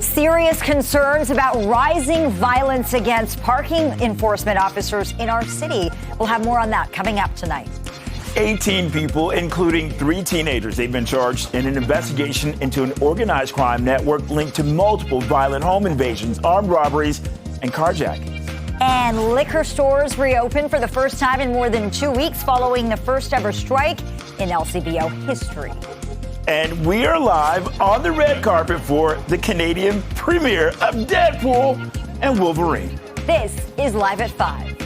Serious concerns about rising violence against parking enforcement officers in our city. We'll have more on that coming up tonight. 18 people, including 3 teenagers, they've been charged in an investigation into an organized crime network linked to multiple violent home invasions, armed robberies, and carjackings. And liquor stores reopen for the first time in more than 2 weeks following the first ever strike in LCBO history. And we are live on the red carpet for the Canadian premiere of Deadpool and Wolverine. This is Live at 5.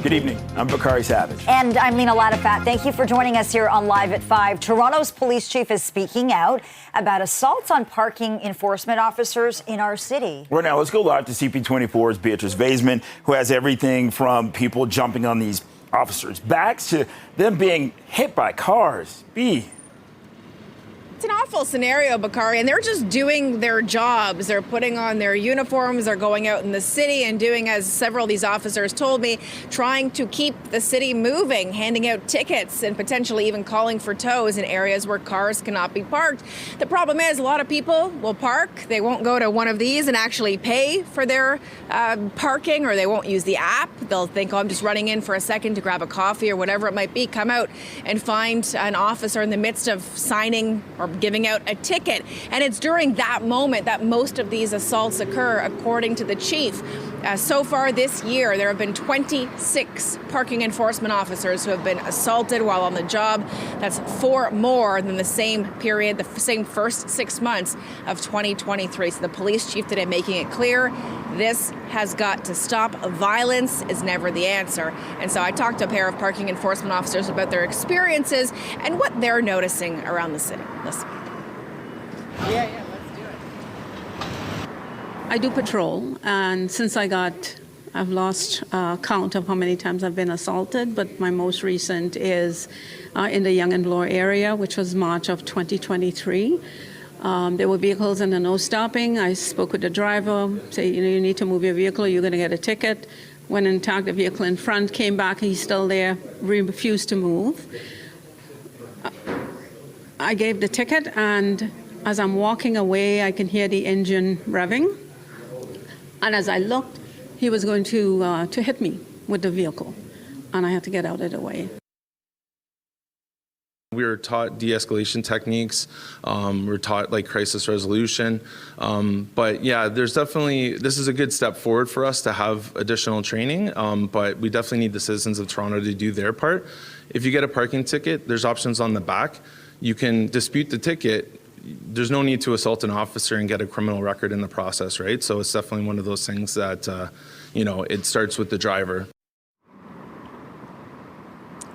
Good evening. I'm Bakari Savage. And I'm Lena Latafat. Thank you for joining us here on Live at 5. Toronto's police chief is speaking out about assaults on parking enforcement officers in our city. Right now, let's go live to CP24's Beatrice Vaisman, who has everything from people jumping on these officers' backs to them being hit by cars. It's an awful scenario, Bakari, and they're just doing their jobs. They're putting on their uniforms, they're going out in the city and doing, as several of these officers told me, trying to keep the city moving, handing out tickets and potentially even calling for tows in areas where cars cannot be parked. The problem is a lot of people will park. They won't go to one of these and actually pay for their parking, or they won't use the app. They'll think, oh, I'm just running in for a second to grab a coffee or whatever it might be, come out and find an officer in the midst of signing or giving out a ticket. And it's during that moment that most of these assaults occur, according to the chief. So far this year, there have been 26 parking enforcement officers who have been assaulted while on the job. That's 4 more than the same period, the same first 6 months of 2023. So the police chief today making it clear, this has got to stop. Violence is never the answer. And so I talked to a pair of parking enforcement officers about their experiences and what they're noticing around the city. Listen. Yeah, let's do it. I do patrol, and since I've lost count of how many times I've been assaulted, but my most recent is in the Yonge and Bloor area, which was March of 2023. There were vehicles in the no stopping. I spoke with the driver, say, you need to move your vehicle, you're going to get a ticket. Went and tagged the vehicle in front, came back, he's still there, refused to move. I gave the ticket, and as I'm walking away, I can hear the engine revving. And as I looked, he was going to hit me with the vehicle, and I had to get out of the way. We were taught de-escalation techniques. We're taught like crisis resolution. But yeah, this is a good step forward for us to have additional training. But we definitely need the citizens of Toronto to do their part. If you get a parking ticket, there's options on the back. You can dispute the ticket. There's no need to assault an officer and get a criminal record in the process, right? So it's definitely one of those things that, it starts with the driver.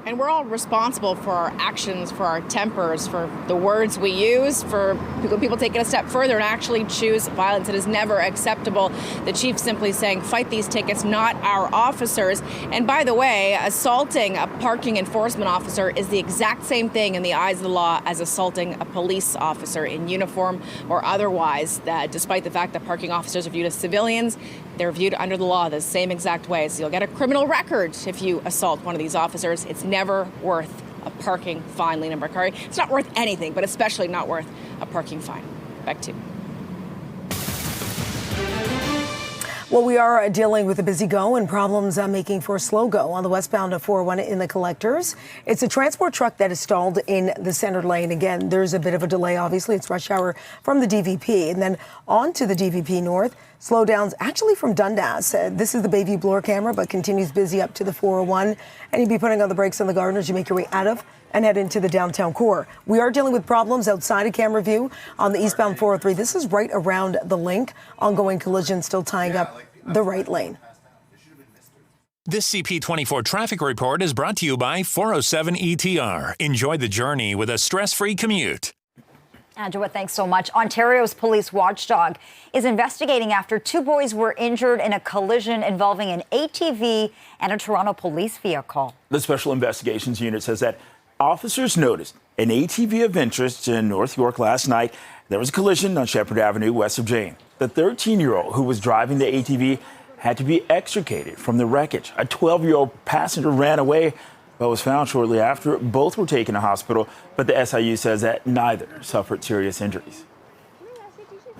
And we're all responsible for our actions, for our tempers, for the words we use, for people take it a step further and actually choose violence. It is never acceptable. The chief simply saying, fight these tickets, not our officers. And by the way, assaulting a parking enforcement officer is the exact same thing in the eyes of the law as assaulting a police officer in uniform or otherwise. Despite the fact that parking officers are viewed as civilians, they're viewed under the law the same exact way. So you'll get a criminal record if you assault one of these officers. It's never worth a parking fine, Lena Bakari. It's not worth anything, but especially not worth a parking fine. Back to you. Well, we are dealing with a busy go and problems making for a slow go on the westbound of 401 in the collectors. It's a transport truck that is stalled in the center lane. Again, there's a bit of a delay. Obviously, it's rush hour from the DVP and then on to the DVP North. Slowdowns actually from Dundas. This is the Bayview Bloor camera, but continues busy up to the 401. And you'll be putting on the brakes on the Gardiner as you make your way out of and head into the downtown core. We are dealing with problems outside of camera view on the eastbound 403. This is right around the link. Ongoing collision still tying up the right lane. This CP24 traffic report is brought to you by 407 ETR. Enjoy the journey with a stress-free commute. Angela, thanks so much. Ontario's police watchdog is investigating after 2 boys were injured in a collision involving an ATV and a Toronto police vehicle. The Special Investigations Unit says that officers noticed an ATV of interest in North York last night. There was a collision on Shepherd Avenue west of Jane. The 13-year-old who was driving the ATV had to be extricated from the wreckage. A 12-year-old passenger ran away but was found shortly after. Both were taken to hospital, but the SIU says that neither suffered serious injuries.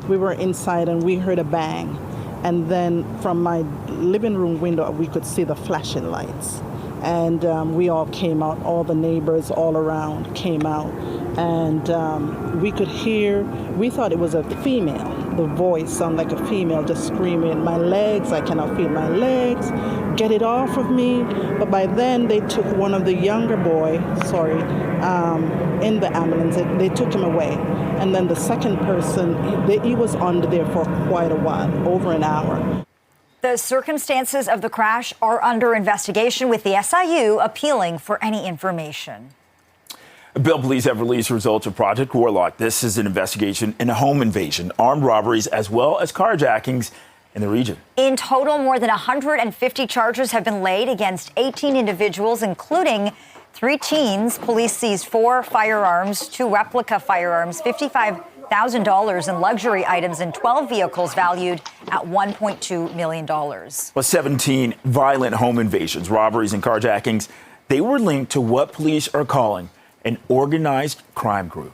We were inside and we heard a bang. And then from my living room window, we could see the flashing lights. And we all came out, all the neighbors all around came out. And we could hear, we thought it was a female. The voice sounded like a female just screaming, "My legs, I cannot feel my legs, get it off of me." But by then they took one of the younger boy, in the ambulance. They took him away. And then the second person, he was under there for quite a while, over an hour. The circumstances of the crash are under investigation, with the SIU appealing for any information. Bill police have released results of Project Warlock. This is an investigation into home invasion, armed robberies, as well as carjackings in the region. In total, more than 150 charges have been laid against 18 individuals, including 3 teens. Police seized 4 firearms, 2 replica firearms, $55,000 in luxury items, and 12 vehicles valued at $1.2 million. Well, 17 violent home invasions, robberies, and carjackings. They were linked to what police are calling an organized crime group.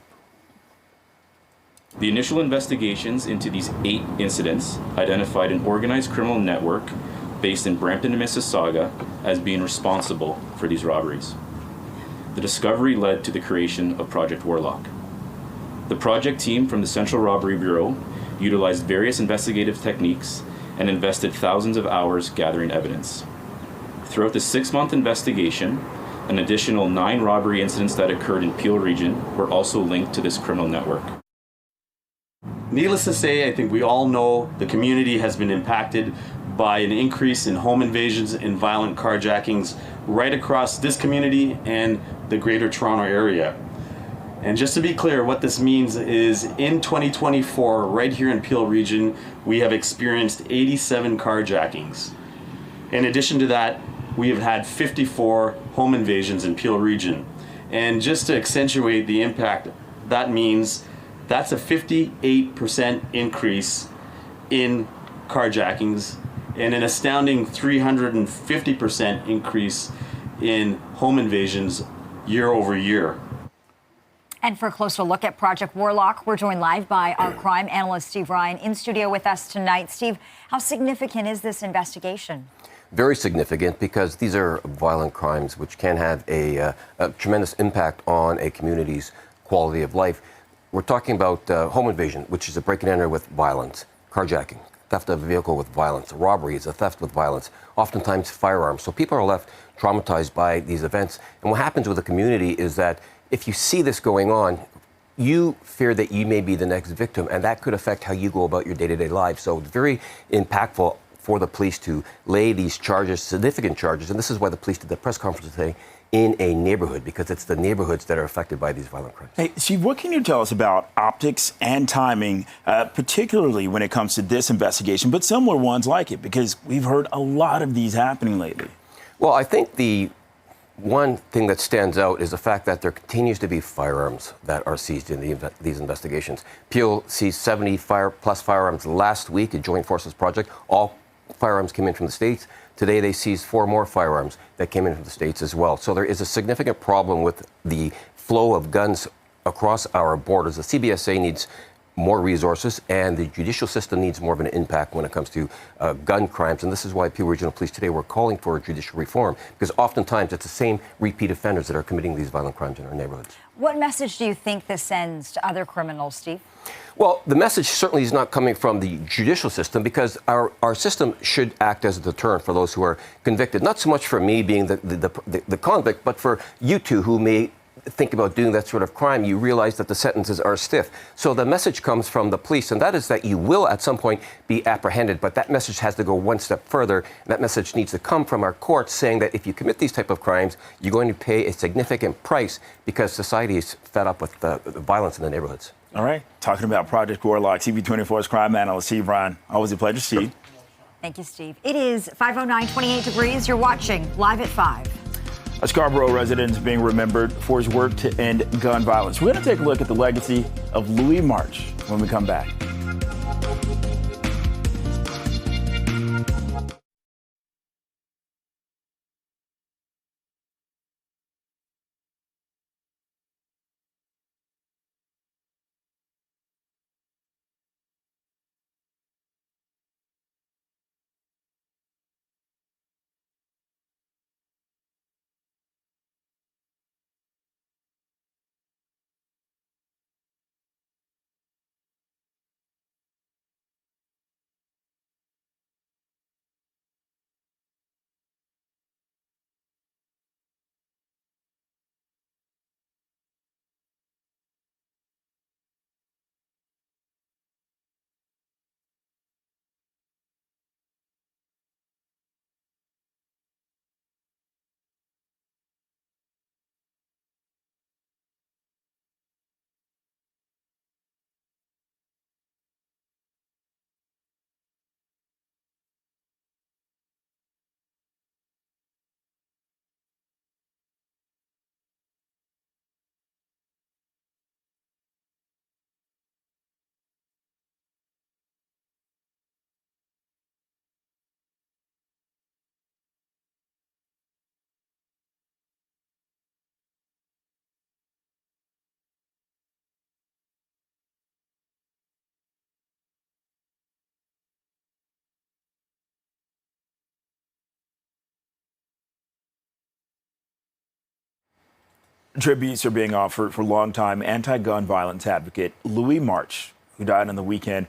The initial investigations into these 8 incidents identified an organized criminal network based in Brampton and Mississauga as being responsible for these robberies. The discovery led to the creation of Project Warlock. The project team from the Central Robbery Bureau utilized various investigative techniques and invested thousands of hours gathering evidence. Throughout the 6-month investigation, an additional 9 robbery incidents that occurred in Peel region were also linked to this criminal network. Needless to say, I think we all know the community has been impacted by an increase in home invasions and violent carjackings right across this community and the Greater Toronto area. And just to be clear, what this means is in 2024, right here in Peel region, we have experienced 87 carjackings. In addition to that, we have had 54 home invasions in Peel region. And just to accentuate the impact, that means that's a 58% increase in carjackings and an astounding 350% increase in home invasions year over year. And for a closer look at Project Warlock, we're joined live by our crime analyst, Steve Ryan, in studio with us tonight. Steve, how significant is this investigation? Very significant, because these are violent crimes which can have a tremendous impact on a community's quality of life. We're talking about home invasion, which is a break and enter with violence, carjacking, theft of a vehicle with violence, robbery is a theft with violence, oftentimes firearms. So people are left traumatized by these events. And what happens with the community is that if you see this going on, you fear that you may be the next victim, and that could affect how you go about your day-to-day life. So it's very impactful for the police to lay these charges, significant charges, and this is why the police did the press conference today, in a neighborhood, because it's the neighborhoods that are affected by these violent crimes. Hey, Steve, what can you tell us about optics and timing, particularly when it comes to this investigation, but similar ones like it, because we've heard a lot of these happening lately? Well, I think the one thing that stands out is the fact that there continues to be firearms that are seized in these investigations. Peel seized 70 plus firearms last week, a Joint Forces project. All firearms came in from the States. Today they seized 4 more firearms that came in from the States as well. So there is a significant problem with the flow of guns across our borders. The CBSA needs more resources, and the judicial system needs more of an impact when it comes to gun crimes. And this is why Peel Regional Police today were calling for judicial reform, because oftentimes it's the same repeat offenders that are committing these violent crimes in our neighborhoods. What message do you think this sends to other criminals, Steve? Well, the message certainly is not coming from the judicial system, because our system should act as a deterrent for those who are convicted. Not so much for me being the convict, but for you two who may think about doing that sort of crime. You realize that the sentences are stiff. So the message comes from the police, and that is that you will at some point be apprehended. But that message has to go one step further. And that message needs to come from our courts, saying that if you commit these type of crimes, you're going to pay a significant price, because society is fed up with the violence in the neighborhoods. All right. Talking about Project Warlock, CP24's crime analyst, Steve Ryan. Always a pleasure, Steve. Thank you, Steve. It is 5:09, 28 degrees. You're watching Live at 5. A Scarborough resident is being remembered for his work to end gun violence. We're going to take a look at the legacy of Louis March when we come back. Tributes are being offered for longtime anti-gun violence advocate Louis March, who died on the weekend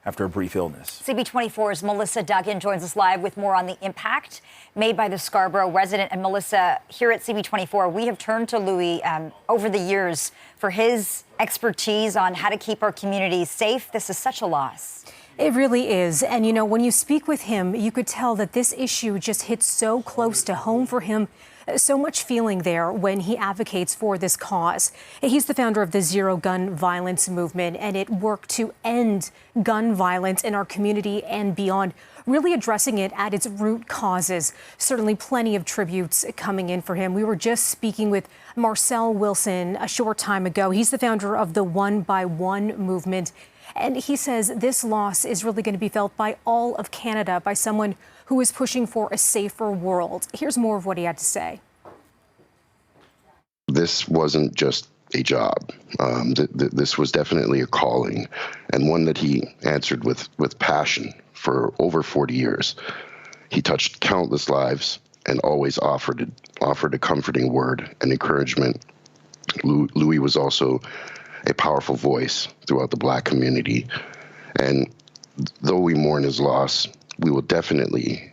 after a brief illness. CP24's Melissa Duggan joins us live with more on the impact made by the Scarborough resident. And Melissa, here at CP24, we have turned to Louis over the years for his expertise on how to keep our communities safe. This is such a loss. It really is. And, you know, when you speak with him, you could tell that this issue just hits so close to home for him. So much feeling there when he advocates for this cause. He's the founder of the Zero Gun Violence movement, and it worked to end gun violence in our community and beyond, really addressing it at its root causes. Certainly plenty of tributes coming in for him. We were just speaking with Marcel Wilson a short time ago. He's the founder of the One by One movement. And he says this loss is really going to be felt by all of Canada, by someone who is pushing for a safer world. Here's more of what he had to say. This wasn't just a job. This was definitely a calling, and one that he answered with passion for over 40 years. He touched countless lives and always offered a comforting word and encouragement. Louis was also a powerful voice throughout the Black community. And though we mourn his loss, we will definitely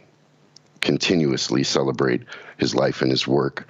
continuously celebrate his life and his work.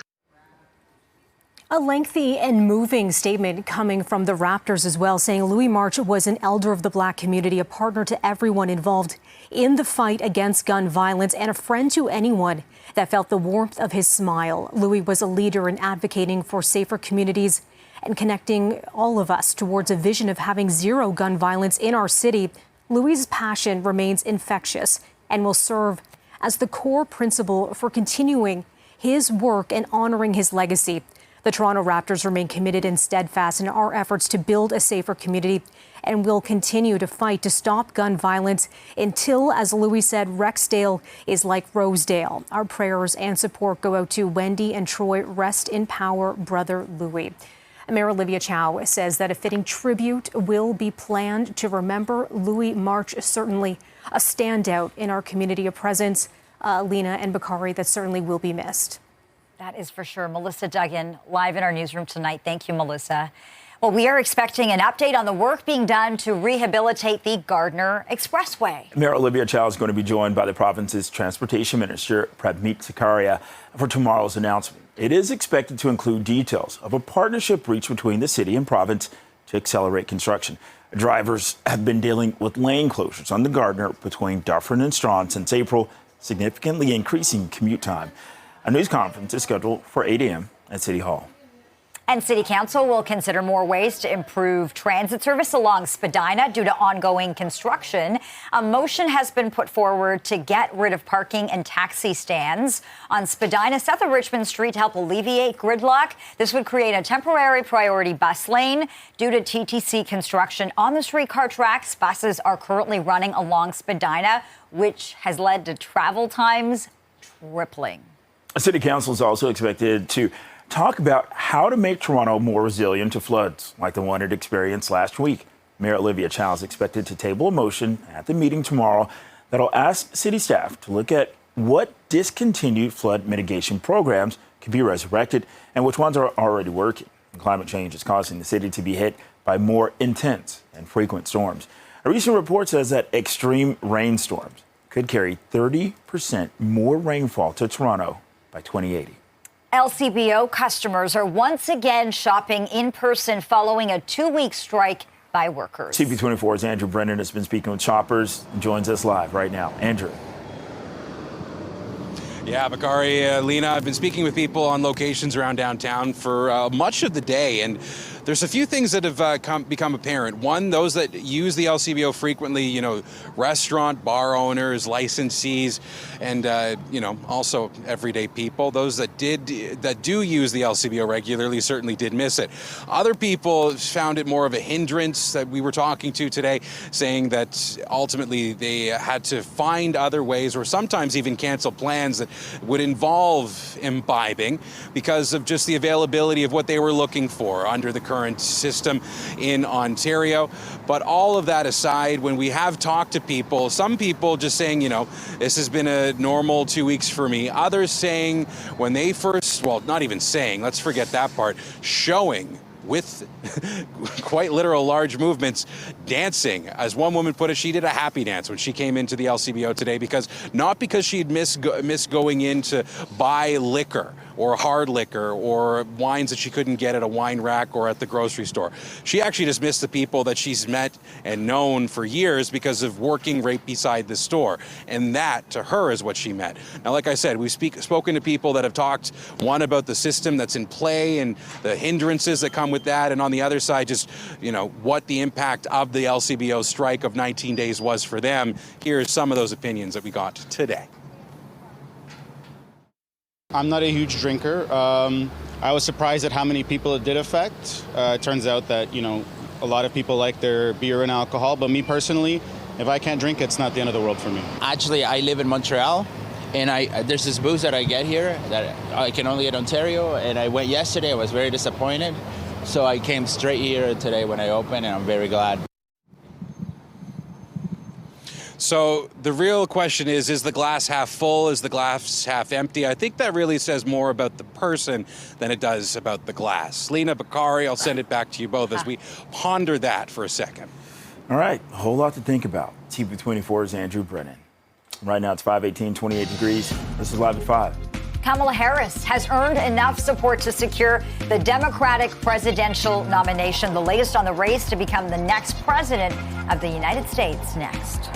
A lengthy and moving statement coming from the Raptors as well, saying Louis March was an elder of the Black community, a partner to everyone involved in the fight against gun violence, and a friend to anyone that felt the warmth of his smile. Louis was a leader in advocating for safer communities and connecting all of us towards a vision of having zero gun violence in our city. Louis' passion remains infectious and will serve as the core principle for continuing his work and honoring his legacy. The Toronto Raptors remain committed and steadfast in our efforts to build a safer community and will continue to fight to stop gun violence until, as Louis said, Rexdale is like Rosedale. Our prayers and support go out to Wendy and Troy. Rest in power, brother Louis. Mayor Olivia Chow says that a fitting tribute will be planned to remember Louis March, certainly a standout in our community, a presence, Lena and Bakari, that certainly will be missed. That is for sure. Melissa Duggan, live in our newsroom tonight. Thank you, Melissa. Well, we are expecting an update on the work being done to rehabilitate the Gardiner Expressway. Mayor Olivia Chow is going to be joined by the province's Transportation Minister, Pradmeet Zakaria, for tomorrow's announcement. It is expected to include details of a partnership reached between the city and province to accelerate construction. Drivers have been dealing with lane closures on the Gardiner between Dufferin and Strawn since April, significantly increasing commute time. A news conference is scheduled for 8 a.m. at City Hall. And City Council will consider more ways to improve transit service along Spadina due to ongoing construction. A motion has been put forward to get rid of parking and taxi stands on Spadina south of Richmond Street to help alleviate gridlock. This would create a temporary priority bus lane due to TTC construction on the streetcar tracks. Buses are currently running along Spadina, which has led to travel times tripling. City Council is also expected to talk about how to make Toronto more resilient to floods like the one it experienced last week. Mayor Olivia Chow is expected to table a motion at the meeting tomorrow that'll ask city staff to look at what discontinued flood mitigation programs can be resurrected and which ones are already working. Climate change is causing the city to be hit by more intense and frequent storms. A recent report says that extreme rainstorms could carry 30% more rainfall to Toronto by 2080. LCBO customers are once again shopping in person following a 2-week strike by workers. CP24's Andrew Brennan has been speaking with shoppers and joins us live right now. Andrew. Yeah, Bakari, Lena, I've been speaking with people on locations around downtown for much of the day, and there's a few things that have become apparent. One, those that use the LCBO frequently, restaurant, bar owners, licensees, and, also everyday people. Those that do use the LCBO regularly certainly did miss it. Other people found it more of a hindrance that we were talking to today, saying that ultimately they had to find other ways or sometimes even cancel plans that would involve imbibing because of just the availability of what they were looking for under the current current system in Ontario. But all of that aside, when we have talked to people, some people just saying, this has been a normal 2 weeks for me. Others saying when they first, well, not even saying, let's forget that part, showing with quite literal large movements, dancing. As one woman put it, she did a happy dance when she came into the LCBO today, not because she'd missed going in to buy liquor or hard liquor or wines that she couldn't get at a wine rack or at the grocery store. She actually just missed the people that she's met and known for years because of working right beside the store. And that, to her, is what she met. Now, like I said, we've spoken to people that have talked, one, about the system that's in play and the hindrances that come with that, and on the other side, just, what the impact of the LCBO strike of 19 days was for them. Here's some of those opinions that we got today. I'm not a huge drinker. I was surprised at how many people it did affect. It turns out that, a lot of people like their beer and alcohol, but me personally, if I can't drink, it's not the end of the world for me. Actually, I live in Montreal, and there's this booze that I get here that I can only get in Ontario, and I went yesterday. I was very disappointed, so I came straight here today when I opened, and I'm very glad. So the real question is the glass half full? Is the glass half empty? I think that really says more about the person than it does about the glass. Lena, Bakari, I'll send it back to you both as we ponder that for a second. All right, a whole lot to think about. CP24's Andrew Brennan. Right now it's 5:18, 28 degrees. This is Live at 5. Kamala Harris has earned enough support to secure the Democratic presidential nomination. The latest on the race to become the next president of the United States next.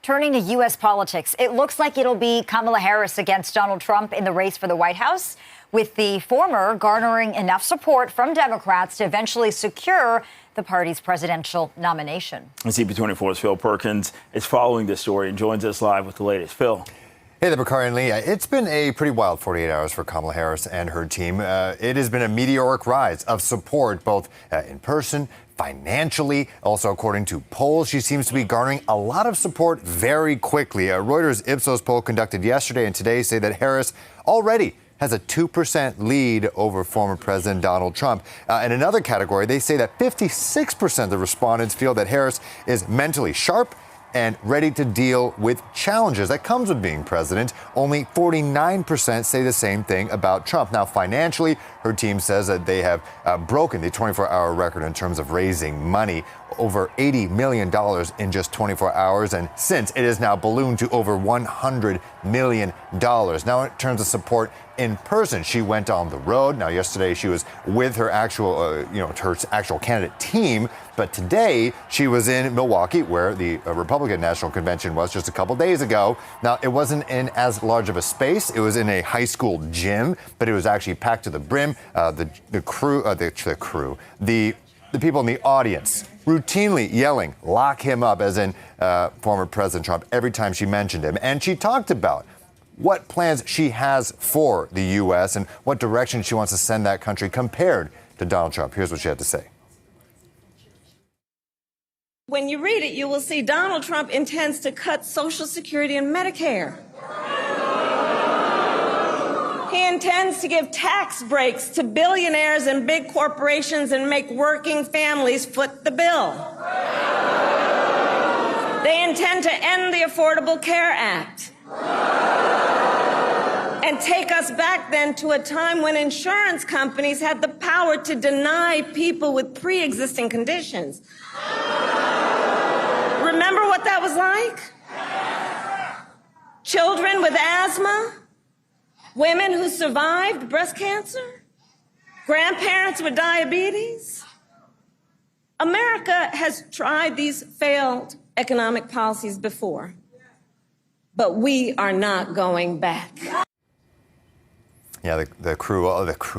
Turning to U.S. politics, it looks like it'll be Kamala Harris against Donald Trump in the race for the White House, with the former garnering enough support from Democrats to eventually secure the party's presidential nomination. CP24's Phil Perkins is following this story and joins us live with the latest. Phil. Hey there, Bakari and Lee. It's been a pretty wild 48 hours for Kamala Harris and her team. It has been a meteoric rise of support, both in person, financially. Also, according to polls, she seems to be garnering a lot of support very quickly. A Reuters Ipsos poll conducted yesterday and today say that Harris already has a 2% lead over former President Donald Trump. In another category, they say that 56% of the respondents feel that Harris is mentally sharp and ready to deal with challenges that comes with being president. Only 49% say the same thing about Trump. Now, financially, her team says that they have broken the 24-hour record in terms of raising money. over $80 million in just 24 hours. And since it has now ballooned to over $100 million. Now, in terms of support in person, she went on the road. Now, yesterday she was with her actual, her actual candidate team. But today she was in Milwaukee, where the Republican National Convention was just a couple days ago. Now, it wasn't in as large of a space. It was in a high school gym, but it was actually packed to the brim. The people in the audience routinely yelling, "Lock him up," as in former President Trump, every time she mentioned him. And she talked about what plans she has for the U.S. and what direction she wants to send that country compared to Donald Trump. Here's what she had to say. When you read it, you will see Donald Trump intends to cut Social Security and Medicare. He intends to give tax breaks to billionaires and big corporations and make working families foot the bill. They intend to end the Affordable Care Act and take us back then to a time when insurance companies had the power to deny people with pre-existing conditions. Remember what that was like? Children with asthma, women who survived breast cancer, grandparents with diabetes. America has tried these failed economic policies before, but we are not going back. Yeah, the crew.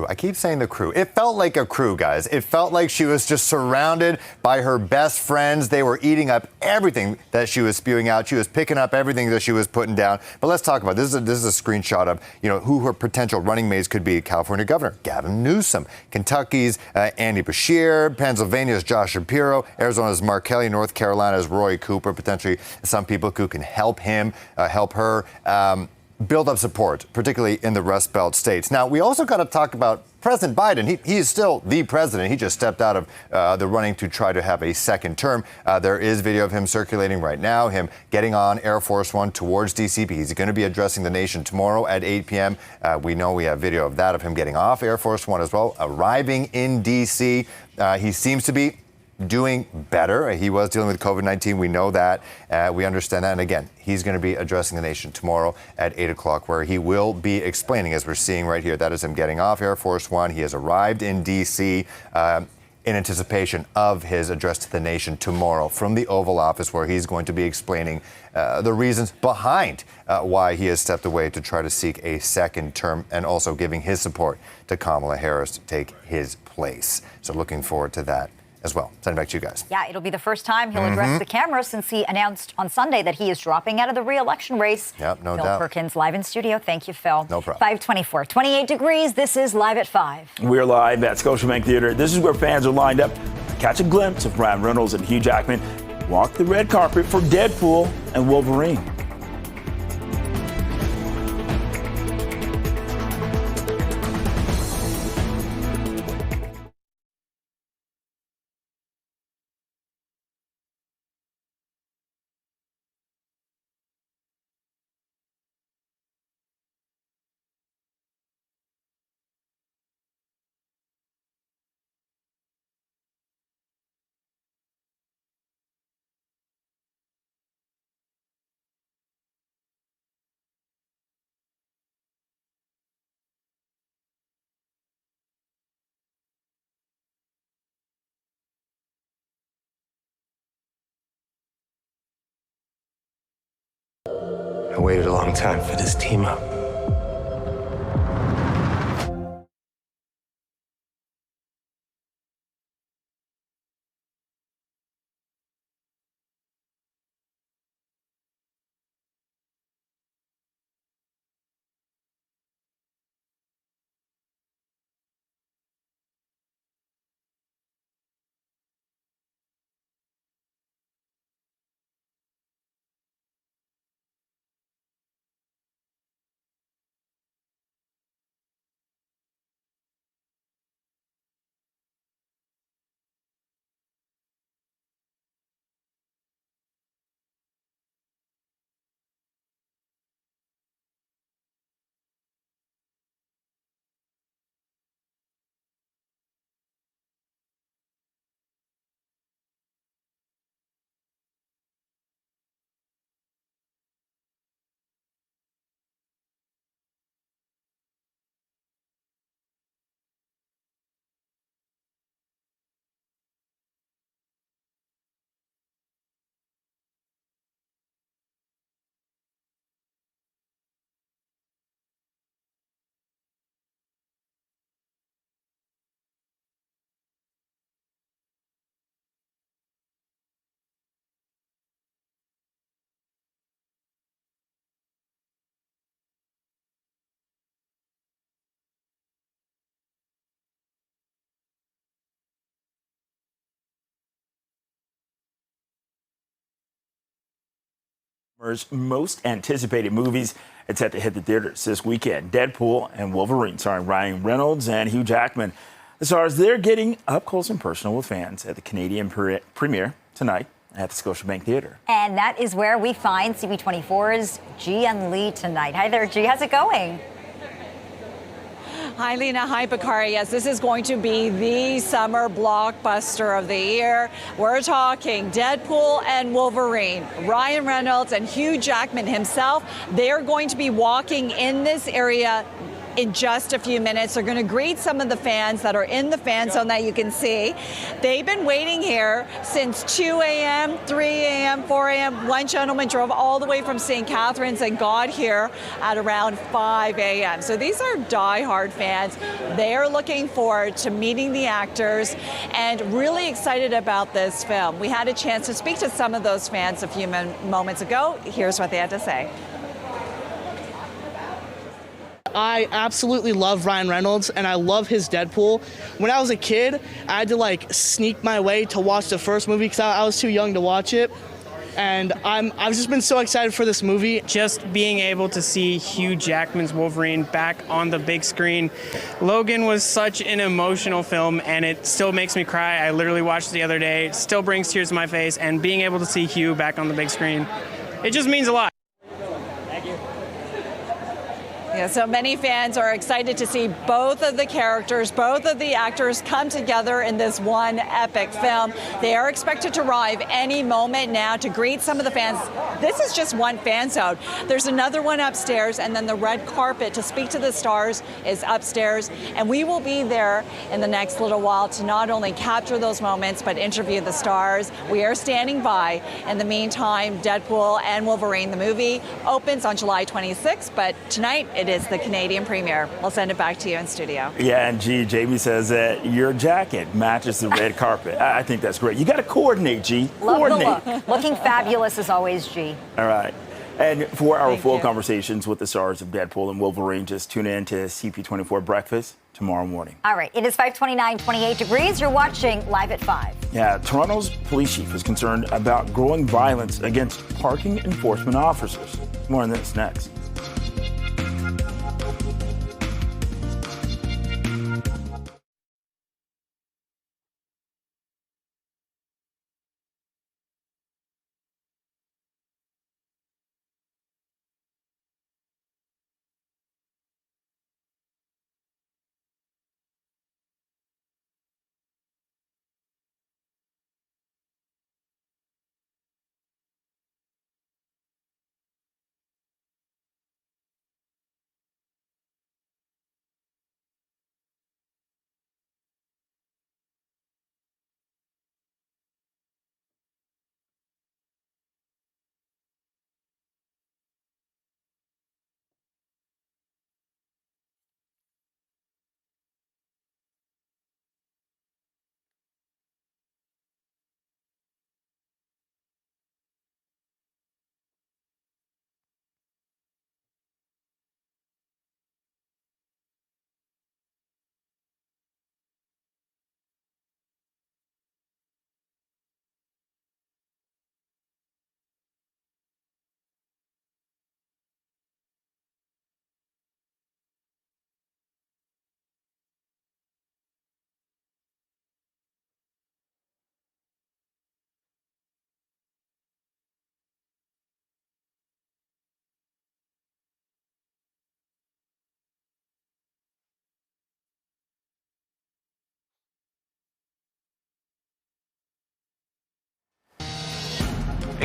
I keep saying the crew. It felt like a crew, guys. It felt like she was just surrounded by her best friends. They were eating up everything that she was spewing out. She was picking up everything that she was putting down. But let's talk about this. This is a screenshot of who her potential running mates could be. California Governor Gavin Newsom, Kentucky's Andy Beshear, Pennsylvania's Josh Shapiro, Arizona's Mark Kelly, North Carolina's Roy Cooper. Potentially some people who can help him, help her. Build up support, particularly in the Rust Belt states. Now, we also got to talk about President Biden. He is still the president. He just stepped out of the running to try to have a second term. There is video of him circulating right now, him getting on Air Force One towards D.C. He's going to be addressing the nation tomorrow at 8 p.m. We know we have video of that, of him getting off Air Force One as well, arriving in D.C. He seems to be doing better. He was dealing with COVID-19. We know that. We understand that. And again, he's going to be addressing the nation tomorrow at 8 o'clock, where he will be explaining, as we're seeing right here, that is him getting off Air Force One. He has arrived in D.C. In anticipation of his address to the nation tomorrow from the Oval Office, where he's going to be explaining the reasons behind why he has stepped away to try to seek a second term, and also giving his support to Kamala Harris to take his place. So looking forward to that as well. Send it back to you guys. Yeah, it'll be the first time he'll address the camera since he announced on Sunday that he is dropping out of the re-election race. Yep, no Phil doubt. Perkins live in studio. Thank you, Phil. No problem. 524, 28 degrees. This is Live at 5. We're live at Scotiabank Theater. This is where fans are lined up to catch a glimpse of Ryan Reynolds and Hugh Jackman walk the red carpet for Deadpool and Wolverine. I waited a long time for this team up. Most anticipated movies. It's set to hit the theaters this weekend. Deadpool and Wolverine, starring Ryan Reynolds and Hugh Jackman. The stars, they're getting up close and personal with fans at the Canadian premiere tonight at the Scotiabank Theatre. And that is where we find CP24's G and Lee tonight. Hi there, G. How's it going? Hi, Lena. Hi, Bakari. Yes, this is going to be the summer blockbuster of the year. We're talking Deadpool and Wolverine. Ryan Reynolds and Hugh Jackman himself, they're going to be walking in this area in just a few minutes. They're going to greet some of the fans that are in the fan zone that you can see. They've been waiting here since 2 a.m., 3 a.m., 4 a.m. One gentleman drove all the way from St. Catharines and got here at around 5 a.m. So these are diehard fans. They're looking forward to meeting the actors and really excited about this film. We had a chance to speak to some of those fans a few moments ago. Here's what they had to say. I absolutely love Ryan Reynolds and I love his Deadpool. When I was a kid, I had to sneak my way to watch the first movie because I was too young to watch it. And I've just been so excited for this movie. Just being able to see Hugh Jackman's Wolverine back on the big screen. Logan was such an emotional film and it still makes me cry. I literally watched it the other day. It still brings tears to my face, and being able to see Hugh back on the big screen, it just means a lot. Yeah, so many fans are excited to see both of the characters, both of the actors come together in this one epic film. They are expected to arrive any moment now to greet some of the fans. This is just one fan zone. There's another one upstairs, and then the red carpet to speak to the stars is upstairs. And we will be there in the next little while to not only capture those moments, but interview the stars. We are standing by. In the meantime, Deadpool and Wolverine, the movie, opens on July 26th, but tonight it is the Canadian premiere. We'll send it back to you in studio. Yeah, and G, Jamie says that your jacket matches the red carpet. I think that's great. You got to coordinate, G. Love coordinate. the look. Looking fabulous as always, G. All right. And for our full conversations with the stars of Deadpool and Wolverine, just tune in to CP24 Breakfast tomorrow morning. All right. It is 5:29, 28 degrees. You're watching Live at 5. Yeah, Toronto's police chief is concerned about growing violence against parking enforcement officers. More on this next.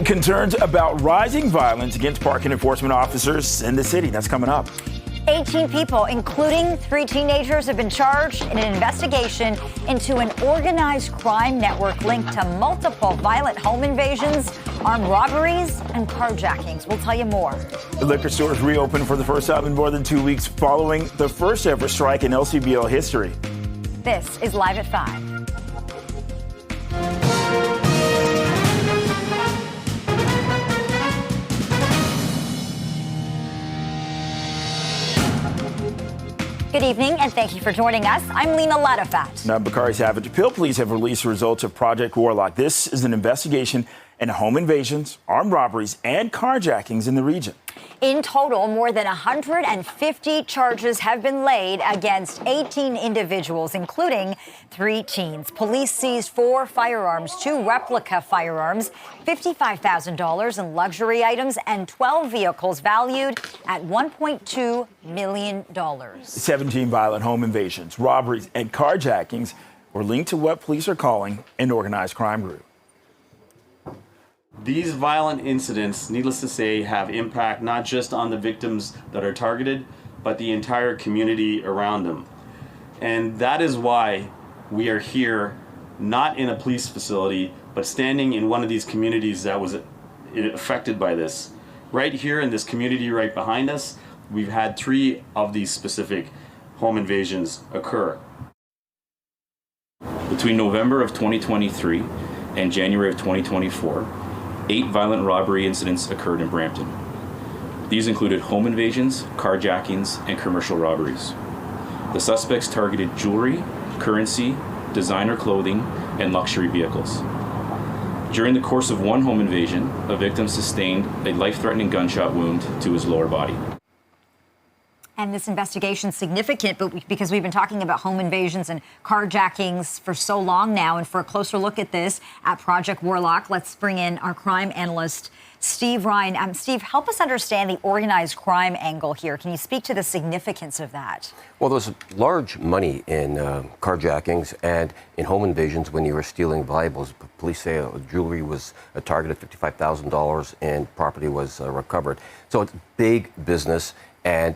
Concerns about rising violence against parking enforcement officers in the city. That's coming up. 18 people, including 3 teenagers, have been charged in an investigation into an organized crime network linked to multiple violent home invasions, armed robberies, and carjackings. We'll tell you more. The liquor stores reopened for the first time in more than 2 weeks following the first ever strike in LCBO history. This is Live at 5. Good evening, and thank you for joining us. I'm Lena Latafat. Now, Bakari Savage. Peel Police have released the results of Project Warlock. This is an investigation in home invasions, armed robberies, and carjackings in the region. In total, more than 150 charges have been laid against 18 individuals, including 3 teens. Police seized 4 firearms, 2 replica firearms, $55,000 in luxury items, and 12 vehicles valued at $1.2 million. 17 violent home invasions, robberies, and carjackings were linked to what police are calling an organized crime group. These violent incidents, needless to say, have impact not just on the victims that are targeted, but the entire community around them. And that is why we are here, not in a police facility, but standing in one of these communities that was affected by this. Right here in this community right behind us, we've had 3 of these specific home invasions occur. Between November of 2023 and January of 2024, 8 violent robbery incidents occurred in Brampton. These included home invasions, carjackings, and commercial robberies. The suspects targeted jewelry, currency, designer clothing, and luxury vehicles. During the course of one home invasion, a victim sustained a life-threatening gunshot wound to his lower body. And this investigation is significant because we've been talking about home invasions and carjackings for so long now. And for a closer look at this at Project Warlock, let's bring in our crime analyst, Steve Ryan. Steve, help us understand the organized crime angle here. Can you speak to the significance of that? Well, there's large money in carjackings and in home invasions when you were stealing valuables. Police say jewelry was a target of $55,000 and property was recovered. So it's big business, and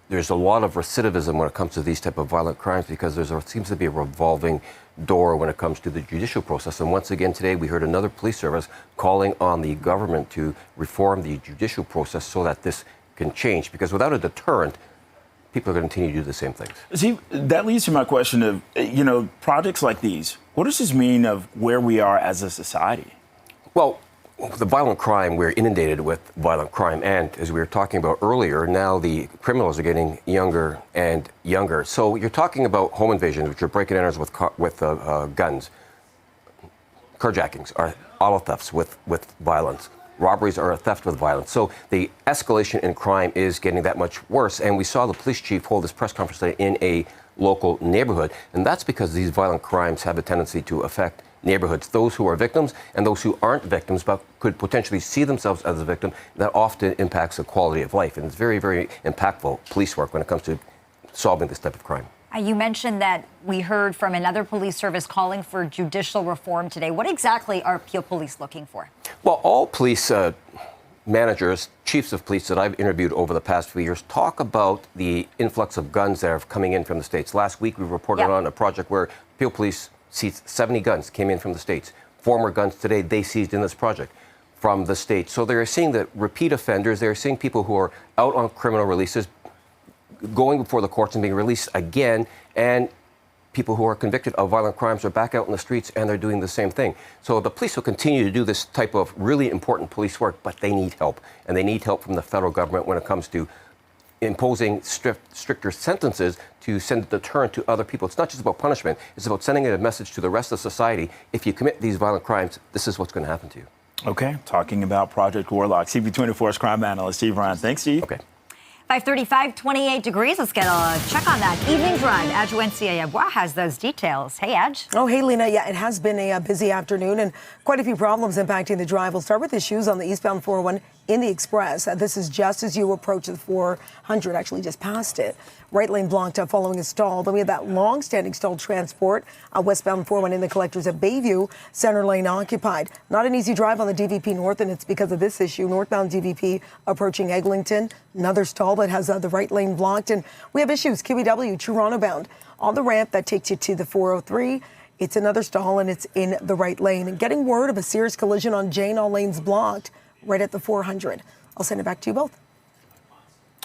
there's a lot of recidivism when it comes to these type of violent crimes because there seems to be a revolving door when it comes to the judicial process. And once again today, we heard another police service calling on the government to reform the judicial process so that this can change. Because without a deterrent, people are going to continue to do the same things. See, that leads to my question of, projects like these, what does this mean of where we are as a society? Well, the violent crime, we're inundated with violent crime. And as we were talking about earlier, now the criminals are getting younger and younger. So you're talking about home invasions, which are break-in enters with guns. Carjackings are auto thefts with violence. Robberies are a theft with violence. So the escalation in crime is getting that much worse. And we saw the police chief hold this press conference today in a local neighborhood. And that's because these violent crimes have a tendency to affect neighborhoods, those who are victims and those who aren't victims but could potentially see themselves as a victim. That often impacts the quality of life, and it's very, very impactful police work when it comes to solving this type of crime. You mentioned that we heard from another police service calling for judicial reform today. What exactly are Peel Police looking for? Well, all police managers, chiefs of police that I've interviewed over the past few years talk about the influx of guns that are coming in from the States. Last week, we reported on a project where Peel Police seized 70 guns, came in from the States. Former guns today, they seized in this project from the States. So they're seeing that repeat offenders, they're seeing people who are out on criminal releases, going before the courts and being released again, and people who are convicted of violent crimes are back out in the streets and they're doing the same thing. So the police will continue to do this type of really important police work, but they need help. And they need help from the federal government when it comes to imposing stricter sentences to send a deterrent to other people. It's not just about punishment. It's about sending a message to the rest of society. If you commit these violent crimes, this is what's going to happen to you. Okay, talking about Project Warlock, CP24's crime analyst, Steve Ryan. Thanks, Steve. Okay. 5:35, 28 degrees. Let's get a check on that. Evening drive. Adjuencia Yabwa has those details. Hey, Adj. Oh, hey, Lena. Yeah, it has been a busy afternoon and quite a few problems impacting the drive. We'll start with issues on the eastbound 401 in the Express. This is just as you approach the 400, actually just past it. Right lane blocked up following a stall. Then we have that long-standing stalled transport. Westbound 401 in the collectors at Bayview, center lane occupied. Not an easy drive on the DVP North, and it's because of this issue. Northbound DVP approaching Eglinton, another stall that has the right lane blocked. And we have issues, QEW, Toronto bound. On the ramp that takes you to the 403, it's another stall, and it's in the right lane. And getting word of a serious collision on Jane, all lanes blocked right at the 400. I'll send it back to you both.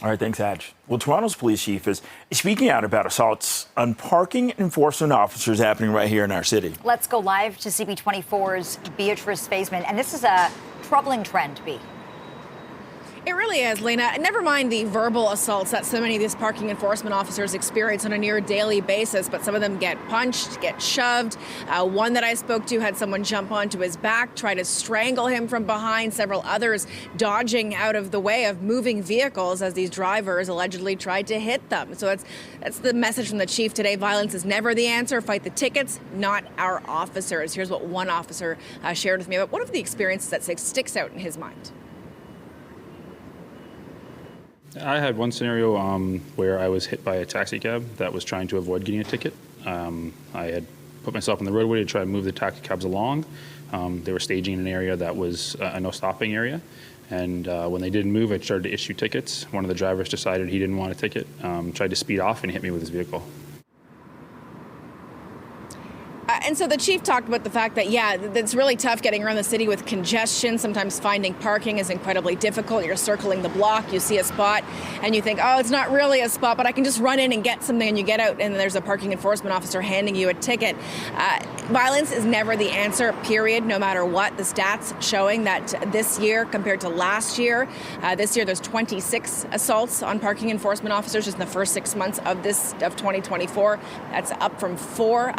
All right, thanks, Adj. Well, Toronto's police chief is speaking out about assaults on parking enforcement officers happening right here in our city. Let's go live to CP24's Beatrice Faisman. And this is a troubling trend, B. It really is, Lena. Never mind the verbal assaults that so many of these parking enforcement officers experience on a near daily basis, but some of them get punched, get shoved. One that I spoke to had someone jump onto his back, try to strangle him from behind, several others dodging out of the way of moving vehicles as these drivers allegedly tried to hit them. So that's the message from the chief today. Violence is never the answer. Fight the tickets, not our officers. Here's what one officer shared with me about one of the experiences that sticks out in his mind. I had one scenario where I was hit by a taxi cab that was trying to avoid getting a ticket. I had put myself in the roadway to try to move the taxi cabs along. They were staging in an area that was a no stopping area. And when they didn't move, I started to issue tickets. One of the drivers decided he didn't want a ticket, tried to speed off and hit me with his vehicle. And so the chief talked about the fact that, it's really tough getting around the city with congestion. Sometimes finding parking is incredibly difficult. You're circling the block, you see a spot, and you think, oh, it's not really a spot, but I can just run in and get something, and you get out, and there's a parking enforcement officer handing you a ticket. Violence is never the answer, period, no matter what. The stats showing that this year compared to last year, this year there's 26 assaults on parking enforcement officers just in the first 6 months of 2024. That's up from four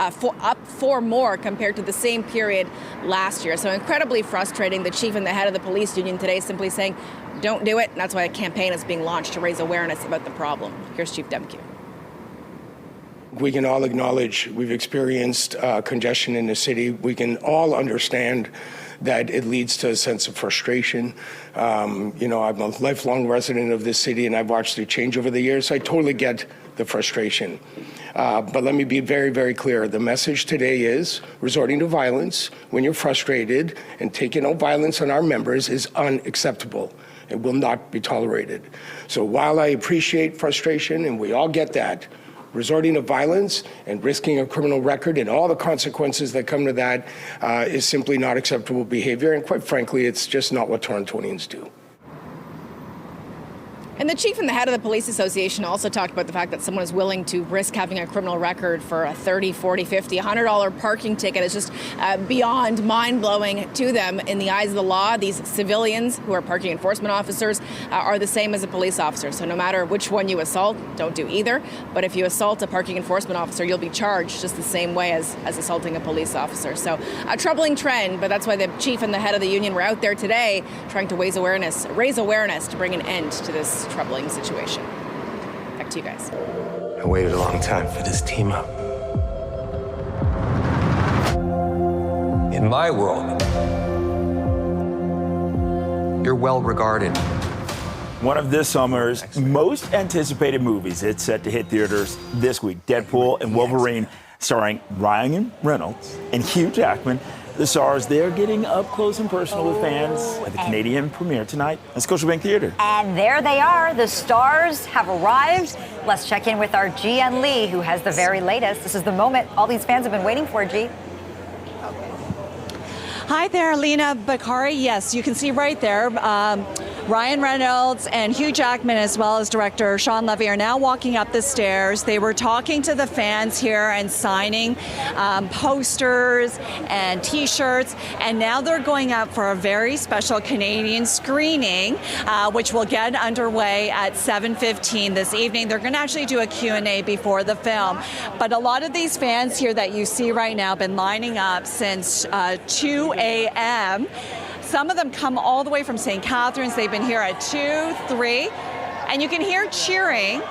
more compared to the same period last year. So incredibly frustrating. The chief and the head of the police union today simply saying, don't do it. And that's why a campaign is being launched to raise awareness about the problem. Here's Chief Demke. We can all acknowledge we've experienced congestion in the city. We can all understand that it leads to a sense of frustration. I'm a lifelong resident of this city, and I've watched it change over the years. So I totally get the frustration. But let me be very, very clear. The message today is resorting to violence when you're frustrated and taking out violence on our members is unacceptable. It will not be tolerated. So while I appreciate frustration, and we all get that, resorting to violence and risking a criminal record and all the consequences that come to that is simply not acceptable behavior. And quite frankly, it's just not what Torontonians do. And the chief and the head of the police association also talked about the fact that someone is willing to risk having a criminal record for a $30, $40, $50, $100 parking ticket is just beyond mind-blowing to them. In the eyes of the law, these civilians who are parking enforcement officers are the same as a police officer. So no matter which one you assault, don't do either. But if you assault a parking enforcement officer, you'll be charged just the same way as assaulting a police officer. So a troubling trend, but that's why the chief and the head of the union were out there today trying to raise awareness to bring an end to this troubling situation. Back to you guys. I waited a long time for this team up. In my world, you're well regarded. One of this summer's most anticipated movies. It's set to hit theaters this week. Deadpool and Wolverine, starring Ryan Reynolds and Hugh Jackman. The stars, they're getting up close and personal with fans at the Canadian premiere tonight at Scotiabank Theatre. And there they are. The stars have arrived. Let's check in with our G.N. Lee, who has the very latest. This is the moment all these fans have been waiting for, G. Hi there, Lena Bakari. Yes, you can see right there. Ryan Reynolds and Hugh Jackman, as well as director Sean Levy, are now walking up the stairs. They were talking to the fans here and signing posters and T-shirts, and now they're going up for a very special Canadian screening, which will get underway at 7:15 this evening. They're going to actually do a Q&A before the film, but a lot of these fans here that you see right now have been lining up since 2 a.m. Some of them come all the way from St. Catharines. They've been here at 2, 3, and you can hear cheering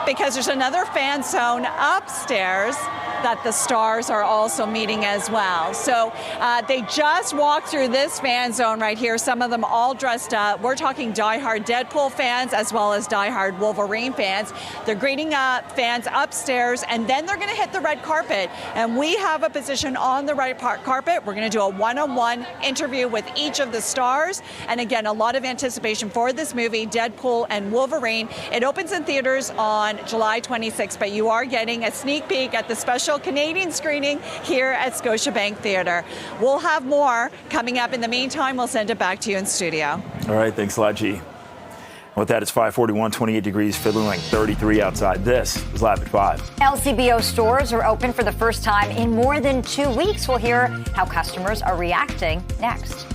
because there's another fan zone upstairs that the stars are also meeting as well. So they just walked through this fan zone right here, some of them all dressed up. We're talking diehard Deadpool fans as well as diehard Wolverine fans. They're greeting fans upstairs, and then they're going to hit the red carpet. And we have a position on the red carpet. We're going to do a one-on-one interview with each of the stars. And again, a lot of anticipation for this movie, Deadpool and Wolverine. It opens in theaters on July 26th, but you are getting a sneak peek at the special Canadian screening here at Scotiabank Theatre. We'll have more coming up. In the meantime, we'll send it back to you in studio. All right, thanks a lot, G. With that, it's 5:41, 28 degrees, feeling like 33 outside. This is Live at 5. LCBO stores are open for the first time in more than 2 weeks. We'll hear how customers are reacting next.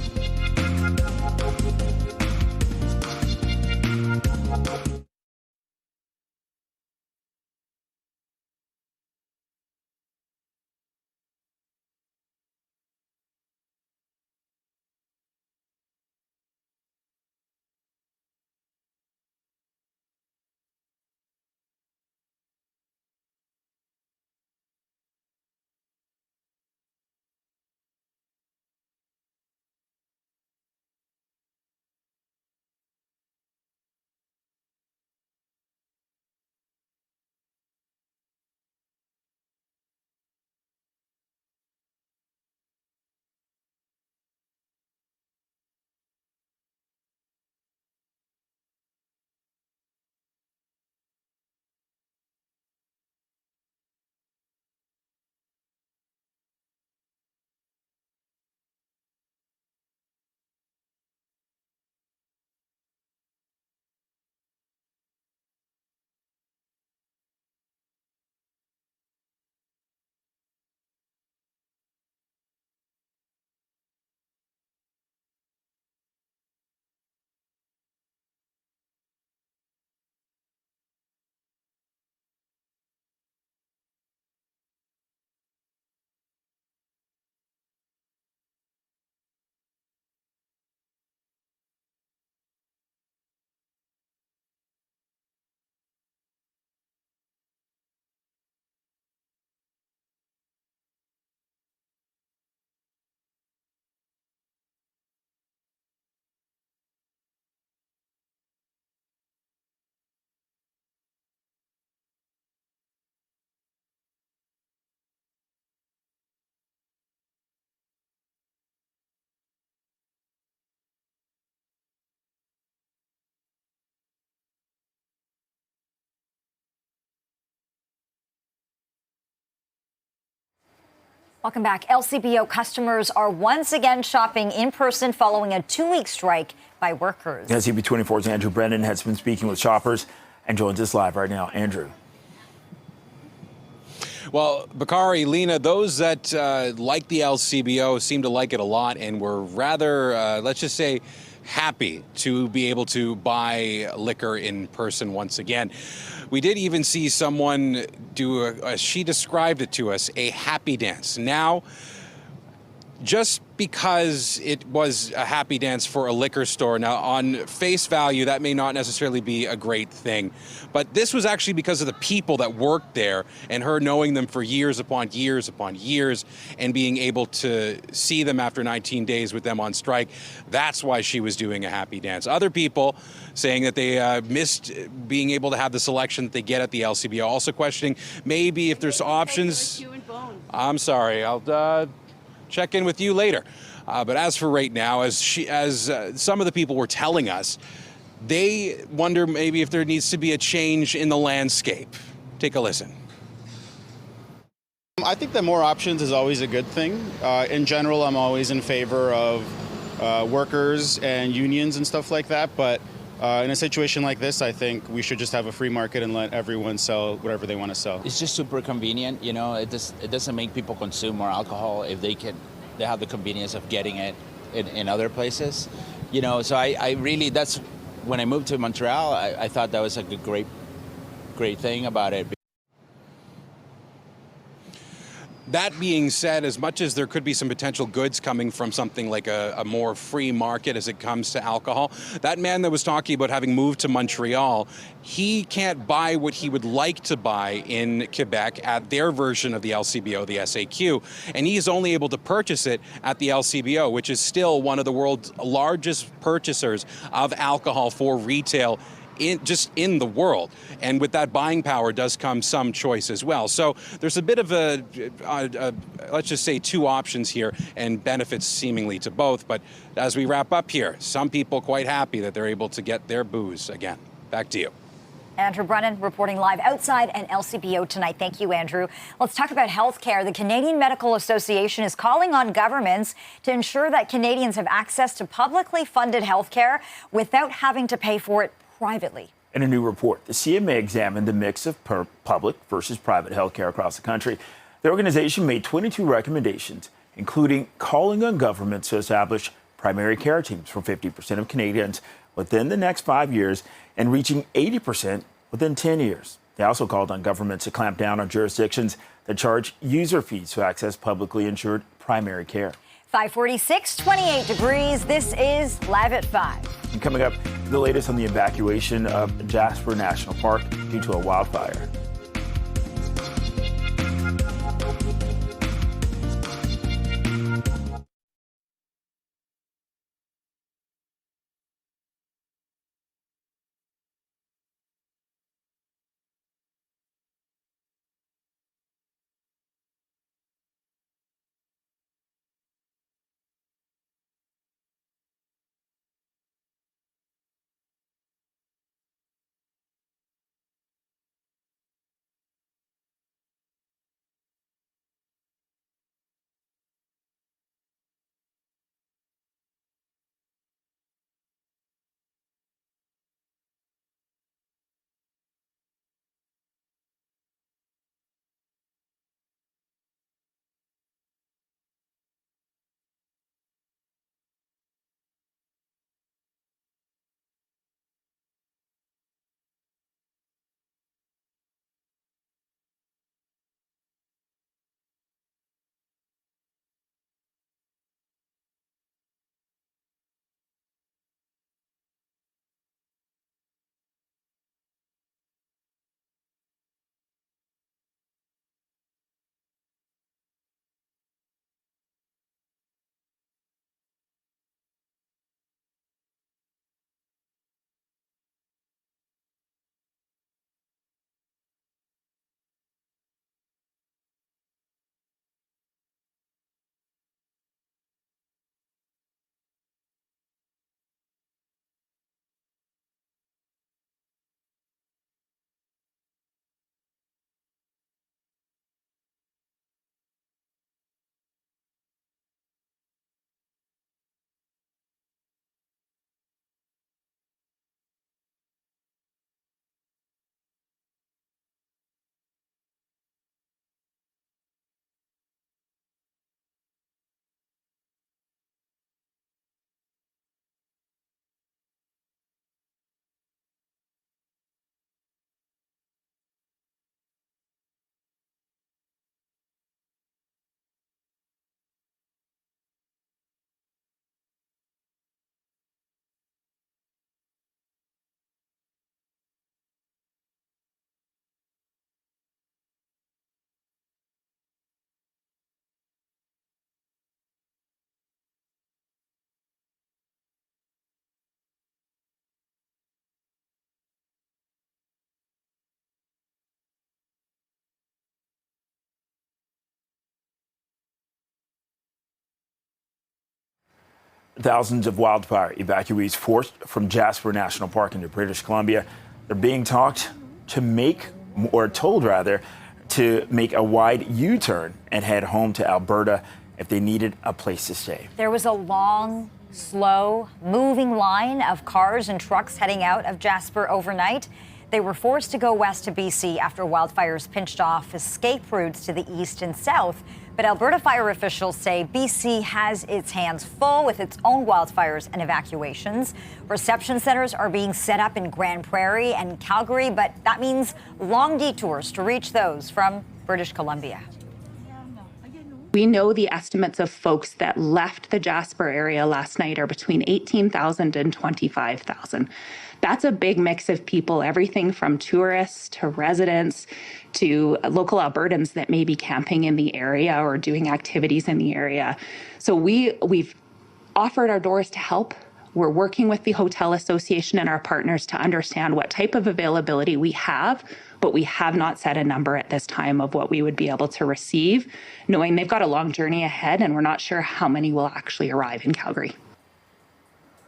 Welcome back. LCBO customers are once again shopping in person following a 2-week strike by workers. Yeah, CP24's Andrew Brennan has been speaking with shoppers and joins us live right now. Andrew. Well, Bakari, Lena, those that like the LCBO seem to like it a lot and were rather, let's just say, happy to be able to buy liquor in person once again. We did even see someone do, she described it to us, a happy dance. Now, just because it was a happy dance for a liquor store, now on face value, that may not necessarily be a great thing. But this was actually because of the people that worked there and her knowing them for years upon years upon years and being able to see them after 19 days with them on strike. That's why she was doing a happy dance. Other people saying that they missed being able to have the selection that they get at the LCBO. Also questioning maybe if there's options. I'm sorry, I'll check in with you later. But as for right now, as some of the people were telling us, they wonder maybe if there needs to be a change in the landscape. Take a listen. I think that more options is always a good thing. In general, I'm always in favor of workers and unions and stuff like that. But in a situation like this, I think we should just have a free market and let everyone sell whatever they want to sell. It's just super convenient, you know. It doesn't make people consume more alcohol if they have the convenience of getting it in other places, you know. So I really, that's when I moved to Montreal, I thought that was a great thing about it. That being said, as much as there could be some potential goods coming from something like a more free market as it comes to alcohol, that man that was talking about having moved to Montreal, he can't buy what he would like to buy in Quebec at their version of the LCBO, the SAQ, and he's only able to purchase it at the LCBO, which is still one of the world's largest purchasers of alcohol for retail in the world. And with that buying power does come some choice as well. So there's a bit of a let's just say two options here and benefits seemingly to both. But as we wrap up here, some people quite happy that they're able to get their booze again. Back to you. Andrew Brennan reporting live outside an LCBO tonight. Thank you, Andrew. Let's talk about health care. The Canadian Medical Association is calling on governments to ensure that Canadians have access to publicly funded health care without having to pay for it privately. In a new report, the CMA examined the mix of public versus private health care across the country. The organization made 22 recommendations, including calling on governments to establish primary care teams for 50% of Canadians within the next 5 years and reaching 80% within 10 years. They also called on governments to clamp down on jurisdictions that charge user fees to access publicly insured primary care. 546, 28 degrees. This is Live at 5. And coming up, the latest on the evacuation of Jasper National Park due to a wildfire. thousands of wildfire evacuees forced from Jasper National Park into British Columbia. They're being told to make a wide U-turn and head home to Alberta if they needed a place to stay. There was a long, slow, moving line of cars and trucks heading out of Jasper overnight. They were forced to go west to BC after wildfires pinched off escape routes to the east and south. But Alberta fire officials say BC has its hands full with its own wildfires and evacuations. Reception centers are being set up in Grand Prairie and Calgary, but that means long detours to reach those from British Columbia. We know the estimates of folks that left the Jasper area last night are between 18,000 and 25,000. That's a big mix of people, everything from tourists to residents to local Albertans that may be camping in the area or doing activities in the area. So we've offered our doors to help. We're working with the Hotel Association and our partners to understand what type of availability we have, but we have not set a number at this time of what we would be able to receive, knowing they've got a long journey ahead and we're not sure how many will actually arrive in Calgary.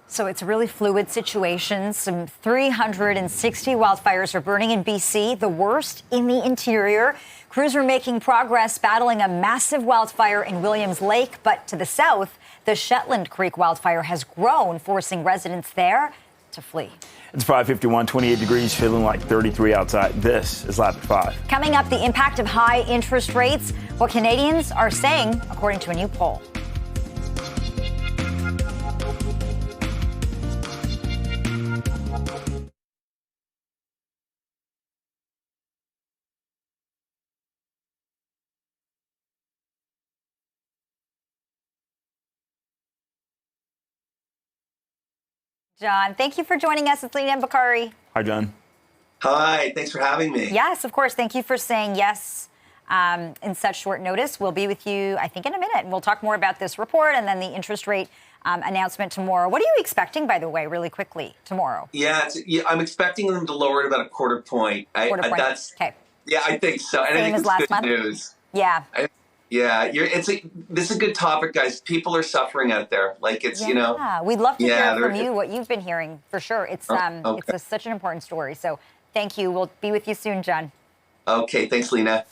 So it's a really fluid situation. Some 360 wildfires are burning in BC, the worst in the interior. Crews are making progress battling a massive wildfire in Williams Lake, but to the south, the Shetland Creek wildfire has grown, forcing residents there to flee. It's 5:51, 28 degrees, feeling like 33 outside. This is Live at 5. Coming up, the impact of high interest rates, what Canadians are saying, according to a new poll. John, thank you for joining us. It's Lena and Bakari. Hi, John. Hi, thanks for having me. Yes, of course. Thank you for saying yes in such short notice. We'll be with you, I think, in a minute. And we'll talk more about this report and then the interest rate announcement tomorrow. What are you expecting, by the way, really quickly, tomorrow? Yeah, I'm expecting them to lower it about a quarter point. Quarter point. Okay. Yeah, I think so. And Same I think as it's last good month? news. Yeah. This is a good topic, guys. People are suffering out there. Like it's, you know. Yeah, we'd love to hear from you what you've been hearing for sure. It's okay. it's such an important story. So thank you. We'll be with you soon, John. Okay, thanks, Lena.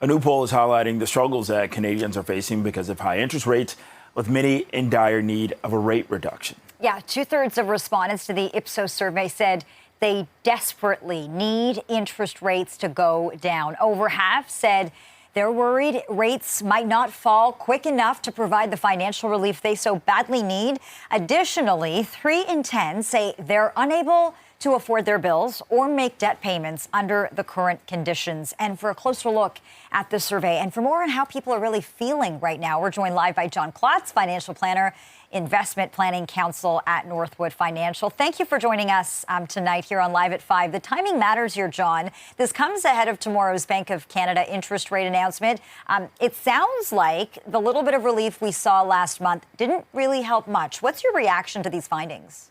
A new poll is highlighting the struggles that Canadians are facing because of high interest rates, with many in dire need of a rate reduction. Yeah, 2/3 of respondents to the Ipsos survey said they desperately need interest rates to go down. Over half said they're worried rates might not fall quick enough to provide the financial relief they so badly need. Additionally, 3 in 10 say they're unable to afford their bills or make debt payments under the current conditions. And for a closer look at this survey and for more on how people are really feeling right now, we're joined live by John Klotz, financial planner, investment planning counsel at Northwood Financial. Thank you for joining us tonight here on Live at 5. The timing matters here, John. This comes ahead of tomorrow's Bank of Canada interest rate announcement. It sounds like the little bit of relief we saw last month didn't really help much. What's your reaction to these findings?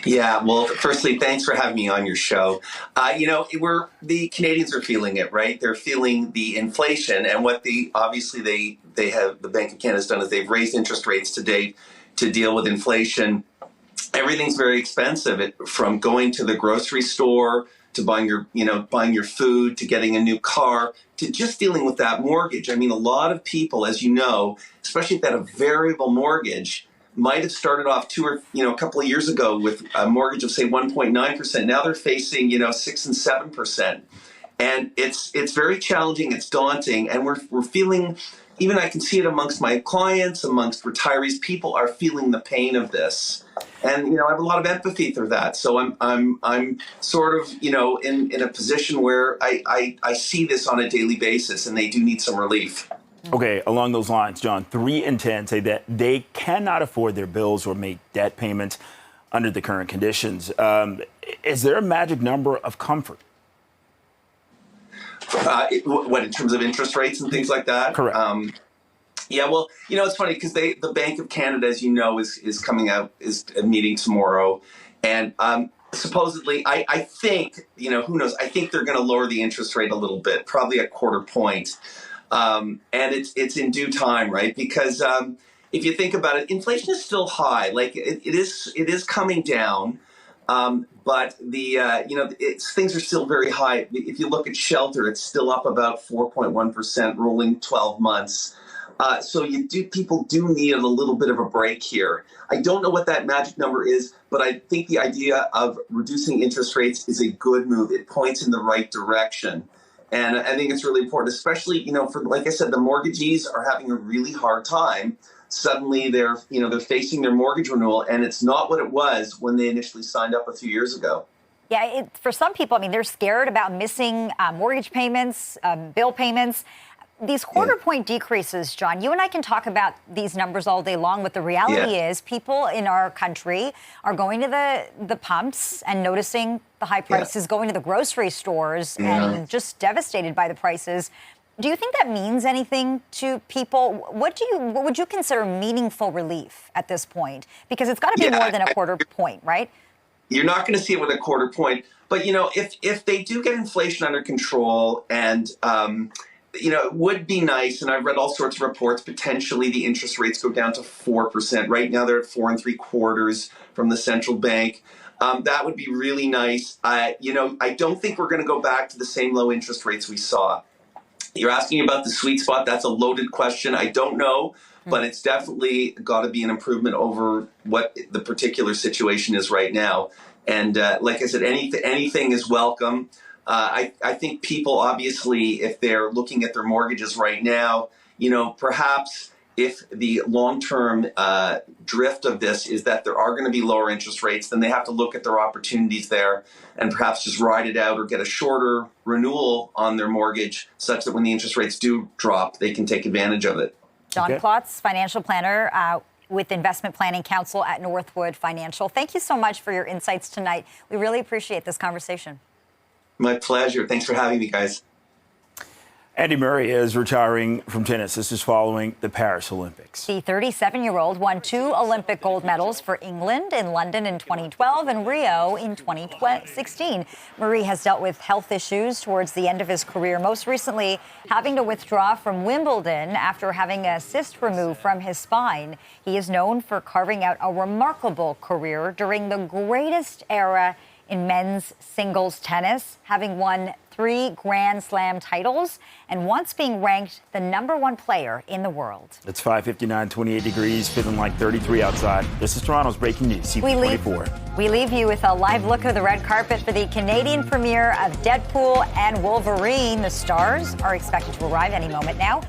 Yeah, well, firstly, thanks for having me on your show. The Canadians are feeling it, right? They're feeling the inflation, and what the Bank of Canada has done is they've raised interest rates to date to deal with inflation. Everything's very expensive, from going to the grocery store to buying your food, to getting a new car, to just dealing with that mortgage. I mean, a lot of people, as you know, especially if they have a variable mortgage, might have started off a couple of years ago with a mortgage of, say, 1.9%. Now they're facing, 6 and 7%. And it's very challenging. It's daunting. And we're feeling, even I can see it amongst my clients, amongst retirees, people are feeling the pain of this. And, I have a lot of empathy for that. So I'm sort of, in a position where I see this on a daily basis, and they do need some relief. Okay, along those lines, John, 3 in 10 say that they cannot afford their bills or make debt payments under the current conditions. Is there a magic number of comfort? What, in terms of interest rates and things like that? Correct. Yeah, well, it's funny because the Bank of Canada, as you know, is coming out, is a meeting tomorrow. And supposedly, I think, who knows, I think they're going to lower the interest rate a little bit, probably a quarter point. And it's in due time, right? Because if you think about it, inflation is still high. Like it is coming down, but things are still very high. If you look at shelter, it's still up about 4.1% rolling 12 months. So people do need a little bit of a break here. I don't know what that magic number is, but I think the idea of reducing interest rates is a good move. It points in the right direction. And I think it's really important, especially, for, like I said, the mortgagees are having a really hard time. Suddenly they're facing their mortgage renewal, and it's not what it was when they initially signed up a few years ago. Yeah, for some people, they're scared about missing mortgage payments, bill payments. These quarter-point decreases, John, you and I can talk about these numbers all day long, but the reality is people in our country are going to the pumps and noticing the high prices, going to the grocery stores and just devastated by the prices. Do you think that means anything to people? What would you consider meaningful relief at this point? Because it's got to be more than a quarter point, right? You're not going to see it with a quarter point. But, if they do get inflation under control and it would be nice, and I've read all sorts of reports, potentially the interest rates go down to 4%. Right now they're at 4 3/4 from the central bank. That would be really nice. I don't think we're going to go back to the same low interest rates we saw. You're asking about the sweet spot. That's a loaded question. I don't know, but it's definitely got to be an improvement over what the particular situation is right now. And like I said, anything is welcome. I think people, obviously, if they're looking at their mortgages right now, perhaps if the long-term drift of this is that there are going to be lower interest rates, then they have to look at their opportunities there and perhaps just ride it out or get a shorter renewal on their mortgage such that when the interest rates do drop, they can take advantage of it. John Klotz, financial planner with Investment Planning Counsel at Northwood Financial. Thank you so much for your insights tonight. We really appreciate this conversation. My pleasure. Thanks for having me, guys. Andy Murray is retiring from tennis. This is following the Paris Olympics. The 37-year-old won 2 Olympic gold medals for England in London in 2012 and Rio in 2016. Murray has dealt with health issues towards the end of his career, most recently having to withdraw from Wimbledon after having a cyst removed from his spine. He is known for carving out a remarkable career during the greatest era in men's singles tennis, having won 3 Grand Slam titles and once being ranked the #1 player in the world. It's 5:59, 28 degrees, feeling like 33 outside. This is Toronto's breaking news, CP24. We leave you with a live look of the red carpet for the Canadian premiere of Deadpool and Wolverine. The stars are expected to arrive any moment now.